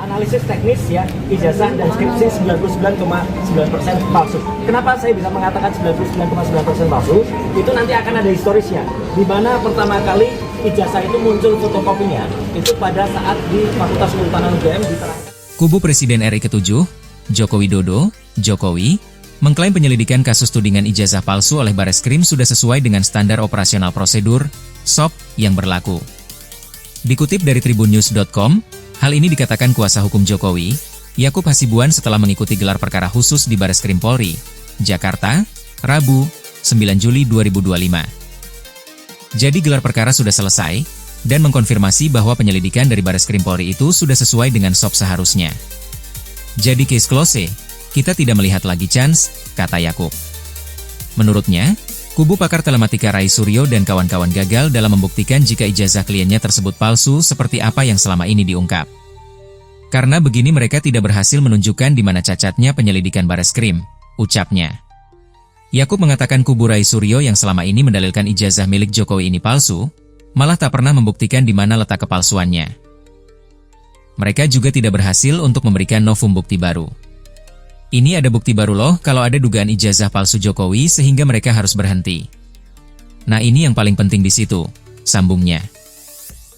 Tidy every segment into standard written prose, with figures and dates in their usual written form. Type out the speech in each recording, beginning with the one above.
analisis teknis ya, ijazah dan skripsi 99,9% palsu. Kenapa saya bisa mengatakan 99,9% palsu? Itu nanti akan ada historisnya, di mana pertama kali ijazah itu muncul fotokopinya itu pada saat di Fakultas Kehutanan UGM diterangkan. Kubu Presiden RI ke-7, Joko Widodo, Jokowi, mengklaim penyelidikan kasus tudingan ijazah palsu oleh Bareskrim sudah sesuai dengan standar operasional prosedur (SOP) yang berlaku. Dikutip dari tribunnews.com, hal ini dikatakan kuasa hukum Jokowi, Yakub Hasibuan setelah mengikuti gelar perkara khusus di Bareskrim Polri, Jakarta, Rabu, 9 Juli 2025. Jadi gelar perkara sudah selesai, dan mengkonfirmasi bahwa penyelidikan dari Bareskrim Polri itu sudah sesuai dengan SOP seharusnya. Jadi case close, kita tidak melihat lagi chance, kata Yakub. Menurutnya, kubu pakar telematika Rai Suryo dan kawan-kawan gagal dalam membuktikan jika ijazah kliennya tersebut palsu seperti apa yang selama ini diungkap. Karena begini mereka tidak berhasil menunjukkan di mana cacatnya penyelidikan Bareskrim, ucapnya. Yakub mengatakan kubu Rai Suryo yang selama ini mendalilkan ijazah milik Jokowi ini palsu, malah tak pernah membuktikan di mana letak kepalsuannya. Mereka juga tidak berhasil untuk memberikan novum bukti baru. Ini ada bukti baru loh kalau ada dugaan ijazah palsu Jokowi sehingga mereka harus berhenti. Nah ini yang paling penting di situ, sambungnya.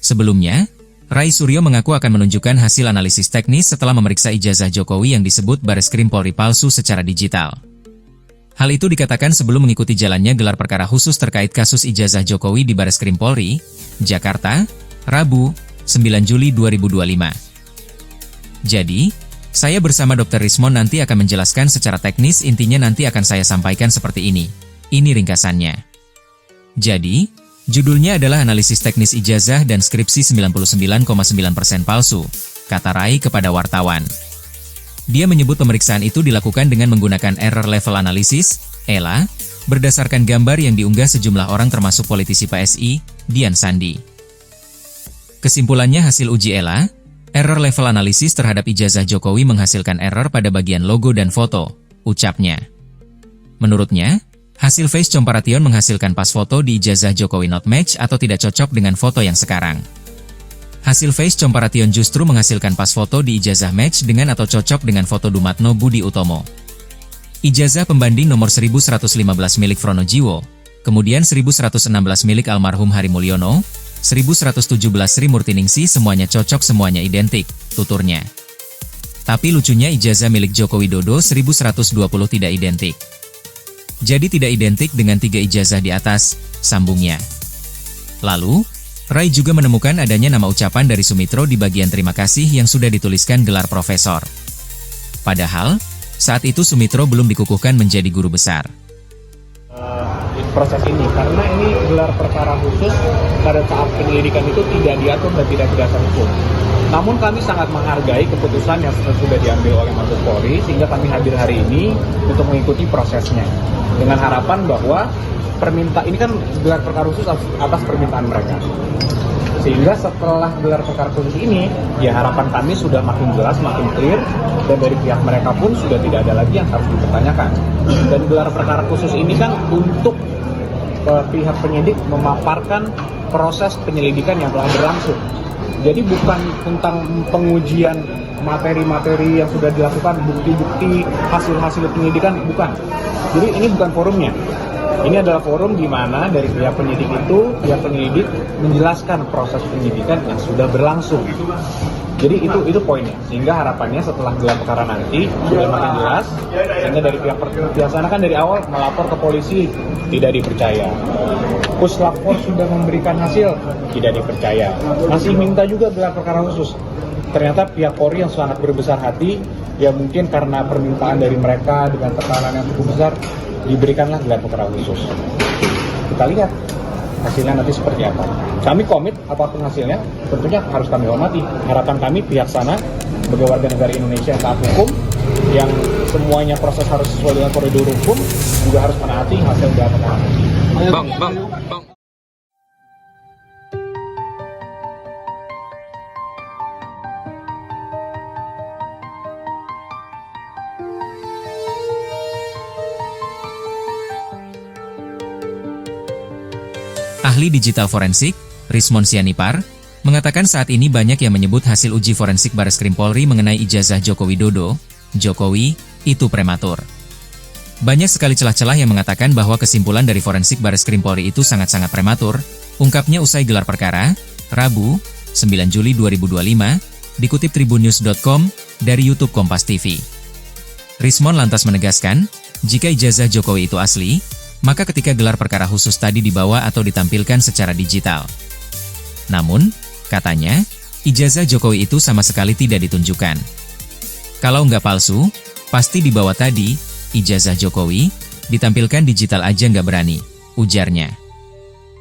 Sebelumnya, Rai Suryo mengaku akan menunjukkan hasil analisis teknis setelah memeriksa ijazah Jokowi yang disebut Bareskrim Polri palsu secara digital. Hal itu dikatakan sebelum mengikuti jalannya gelar perkara khusus terkait kasus ijazah Jokowi di Bareskrim Polri, Jakarta, Rabu, 9 Juli 2025. Jadi, saya bersama Dr. Rismon nanti akan menjelaskan secara teknis, intinya nanti akan saya sampaikan seperti ini. Ini ringkasannya. Jadi, judulnya adalah analisis teknis ijazah dan skripsi 99,9% palsu, kata Rai kepada wartawan. Dia menyebut pemeriksaan itu dilakukan dengan menggunakan error level analysis, ELA, berdasarkan gambar yang diunggah sejumlah orang termasuk politisi PSI, Dian Sandi. Kesimpulannya hasil uji ELA, error level analisis terhadap ijazah Jokowi menghasilkan error pada bagian logo dan foto, ucapnya. Menurutnya, hasil face comparison menghasilkan pas foto di ijazah Jokowi not match atau tidak cocok dengan foto yang sekarang. Hasil face comparison justru menghasilkan pas foto di ijazah match dengan atau cocok dengan foto Dumatno Budi Utomo. Ijazah pembanding nomor 1115 milik Fronojiwo, kemudian 1116 milik almarhum Hari Mulyono, 1117 Sri Murtiningsi semuanya cocok, semuanya identik, tuturnya. Tapi lucunya ijazah milik Joko Widodo 1120 tidak identik. Jadi tidak identik dengan 3 ijazah di atas, sambungnya. Lalu, Rai juga menemukan adanya nama ucapan dari Sumitro di bagian terima kasih yang sudah dituliskan gelar profesor. Padahal, saat itu Sumitro belum dikukuhkan menjadi guru besar. Proses ini karena ini gelar perkara khusus pada saat penyelidikan itu tidak diatur dan tidak berdasar hukum. Namun kami sangat menghargai keputusan yang sudah diambil oleh Mabes Polri sehingga kami hadir hari ini untuk mengikuti prosesnya dengan harapan bahwa ini kan gelar perkara khusus atas permintaan mereka. Sehingga setelah gelar perkara khusus ini, ya harapan kami sudah makin jelas, makin clear, dan dari pihak mereka pun sudah tidak ada lagi yang harus dipertanyakan. Dan gelar perkara khusus ini kan untuk pihak penyidik memaparkan proses penyelidikan yang telah berlangsung. Jadi bukan tentang pengujian materi-materi yang sudah dilakukan, bukti-bukti, hasil-hasil penyelidikan, bukan. Jadi ini bukan forumnya. Ini adalah forum di mana dari pihak penyidik pihak penyelidik menjelaskan proses penyidikan yang sudah berlangsung. Jadi itu poinnya. Sehingga harapannya setelah gelar perkara nanti sudah makin jelas. Sehingga dari pihak sana kan dari awal melapor ke polisi tidak dipercaya. Puslapor sudah memberikan hasil tidak dipercaya. Masih minta juga gelar perkara khusus. Ternyata pihak Polri yang sangat berbesar hati, ya mungkin karena permintaan dari mereka dengan tekanan yang cukup besar, diberikanlah gelar perkara khusus. Kita lihat hasilnya nanti seperti apa. Kami komit apapun hasilnya, tentunya harus kami hormati. Harapan kami pihak sana sebagai warga negara Indonesia yang taat hukum, yang semuanya proses harus sesuai dengan koridor hukum, juga harus menaati hasil gelar perkara. Bang. Ahli digital forensik, Rismon Sianipar, mengatakan saat ini banyak yang menyebut hasil uji forensik Bareskrim Polri mengenai ijazah Joko Widodo, Jokowi, itu prematur. Banyak sekali celah-celah yang mengatakan bahwa kesimpulan dari forensik Bareskrim Polri itu sangat-sangat prematur, ungkapnya usai gelar perkara, Rabu, 9 Juli 2025, dikutip tribunnews.com dari YouTube Kompas TV. Rismon lantas menegaskan, jika ijazah Jokowi itu asli, maka ketika gelar perkara khusus tadi dibawa atau ditampilkan secara digital. Namun, katanya, ijazah Jokowi itu sama sekali tidak ditunjukkan. Kalau nggak palsu, pasti dibawa tadi, ijazah Jokowi, ditampilkan digital aja nggak berani, ujarnya.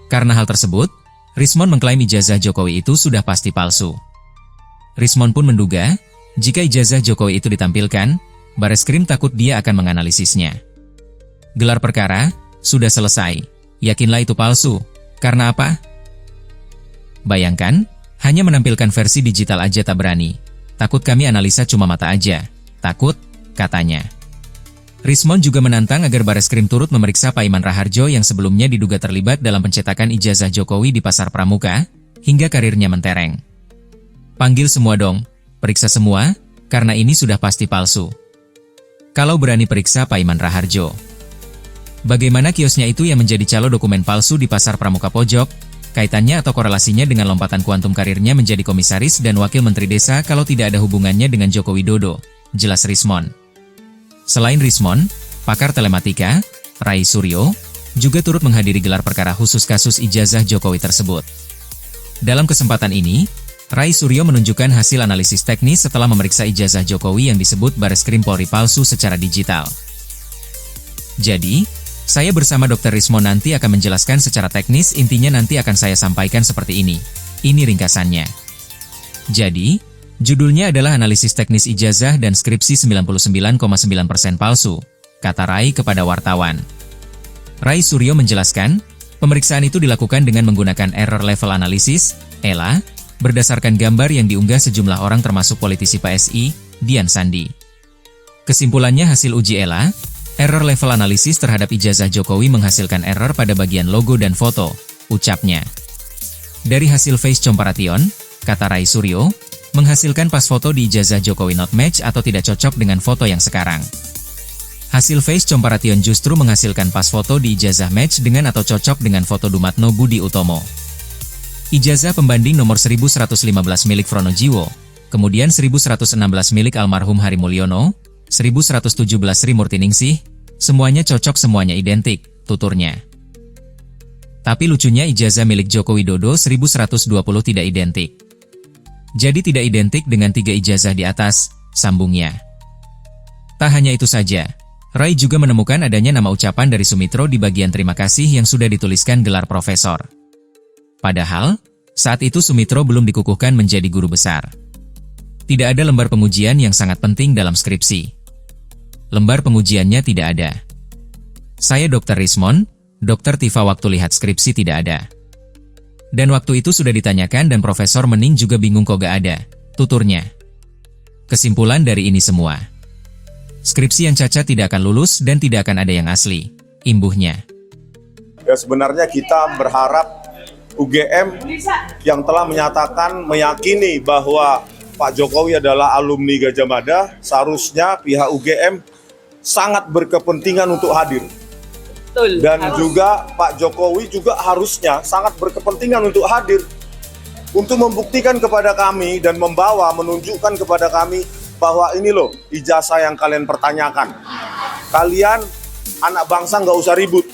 Karena hal tersebut, Rismon mengklaim ijazah Jokowi itu sudah pasti palsu. Rismon pun menduga, jika ijazah Jokowi itu ditampilkan, Bareskrim takut dia akan menganalisisnya. Gelar perkara, sudah selesai. Yakinlah itu palsu. Karena apa? Bayangkan, hanya menampilkan versi digital aja tak berani. Takut kami analisa cuma mata aja. Takut, katanya. Rismon juga menantang agar Bareskrim turut memeriksa Pak Iman Raharjo yang sebelumnya diduga terlibat dalam pencetakan ijazah Jokowi di Pasar Pramuka, hingga karirnya mentereng. Panggil semua dong, periksa semua, karena ini sudah pasti palsu. Kalau berani periksa Pak Iman Raharjo. Bagaimana kiosnya itu yang menjadi calo dokumen palsu di Pasar Pramuka Pojok, kaitannya atau korelasinya dengan lompatan kuantum karirnya menjadi komisaris dan wakil menteri desa kalau tidak ada hubungannya dengan Joko Widodo, jelas Rismon. Selain Rismon, pakar telematika, Rai Suryo, juga turut menghadiri gelar perkara khusus kasus ijazah Jokowi tersebut. Dalam kesempatan ini, Rai Suryo menunjukkan hasil analisis teknis setelah memeriksa ijazah Jokowi yang disebut Bareskrim Polri palsu secara digital. Jadi, saya bersama Dr. Rismon nanti akan menjelaskan secara teknis, intinya nanti akan saya sampaikan seperti ini. Ini ringkasannya. Jadi, judulnya adalah analisis teknis ijazah dan skripsi 99,9% palsu, kata Rai kepada wartawan. Rai Suryo menjelaskan, pemeriksaan itu dilakukan dengan menggunakan error level analysis, ELA, berdasarkan gambar yang diunggah sejumlah orang termasuk politisi PSI, Dian Sandi. Kesimpulannya hasil uji ELA, error level analisis terhadap ijazah Jokowi menghasilkan error pada bagian logo dan foto, ucapnya. Dari hasil face comparison, kata Rai Suryo, menghasilkan pas foto di ijazah Jokowi not match atau tidak cocok dengan foto yang sekarang. Hasil face comparison justru menghasilkan pas foto di ijazah match dengan atau cocok dengan foto Dumatno Budi Utomo. Ijazah pembanding nomor 1115 milik Frono Jiwo, kemudian 1116 milik almarhum Hari Mulyono, 1117 Sri Murtiningsih, semuanya cocok, semuanya identik, tuturnya. Tapi lucunya ijazah milik Joko Widodo 1120 tidak identik. Jadi tidak identik dengan 3 ijazah di atas, sambungnya. Tak hanya itu saja, Rai juga menemukan adanya nama ucapan dari Sumitro di bagian terima kasih yang sudah dituliskan gelar profesor. Padahal, saat itu Sumitro belum dikukuhkan menjadi guru besar. Tidak ada lembar pengujian yang sangat penting dalam skripsi. Lembar pengujiannya tidak ada. Saya Dr. Rismon, Dr. Tifa waktu lihat skripsi tidak ada. Dan waktu itu sudah ditanyakan dan Profesor Mening juga bingung kok gak ada, tuturnya. Kesimpulan dari ini semua, skripsi yang cacat tidak akan lulus dan tidak akan ada yang asli, imbuhnya. Ya, sebenarnya kita berharap UGM yang telah menyatakan, meyakini bahwa Pak Jokowi adalah alumni Gajah Mada, seharusnya pihak UGM sangat berkepentingan untuk hadir. Dan juga Pak Jokowi juga harusnya sangat berkepentingan untuk hadir, untuk membuktikan kepada kami dan menunjukkan kepada kami bahwa ini loh ijazah yang kalian pertanyakan. Kalian anak bangsa nggak usah ribut.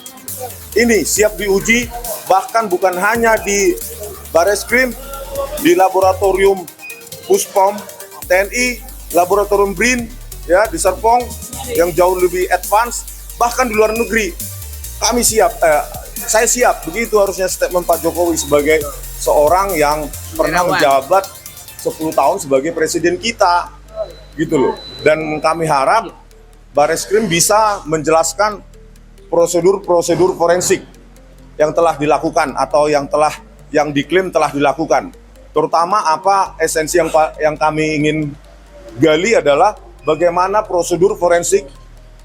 Ini siap diuji, bahkan bukan hanya di Bareskrim, di laboratorium Puspom, TNI, laboratorium BRIN, ya di Serpong yang jauh lebih advance, bahkan di luar negeri. Kami siap, saya siap. Begitu harusnya statement Pak Jokowi sebagai seorang yang pernah menjabat 10 tahun sebagai presiden kita, gitu loh. Dan kami harap Bareskrim bisa menjelaskan prosedur-prosedur forensik yang telah dilakukan atau yang diklaim telah dilakukan. Terutama apa esensi yang kami ingin gali adalah bagaimana prosedur forensik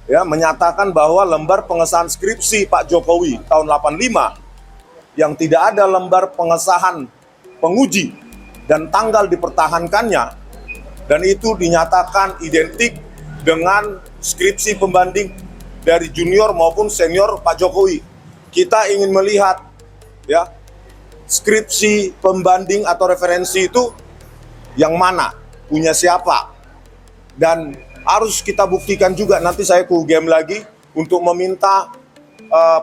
ya menyatakan bahwa lembar pengesahan skripsi Pak Jokowi tahun 85 yang tidak ada lembar pengesahan penguji dan tanggal dipertahankannya, dan itu dinyatakan identik dengan skripsi pembanding dari junior maupun senior Pak Jokowi. Kita ingin melihat ya skripsi pembanding atau referensi itu yang mana, punya siapa, dan harus kita buktikan juga. Nanti saya ke UGM lagi untuk meminta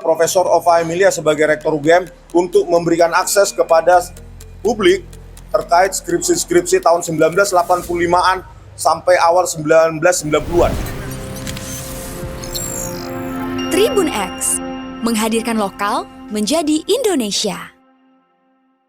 Profesor Ova Emilia sebagai Rektor UGM untuk memberikan akses kepada publik terkait skripsi-skripsi tahun 1985-an sampai awal 1990-an. Tribun X menghadirkan lokal menjadi Indonesia.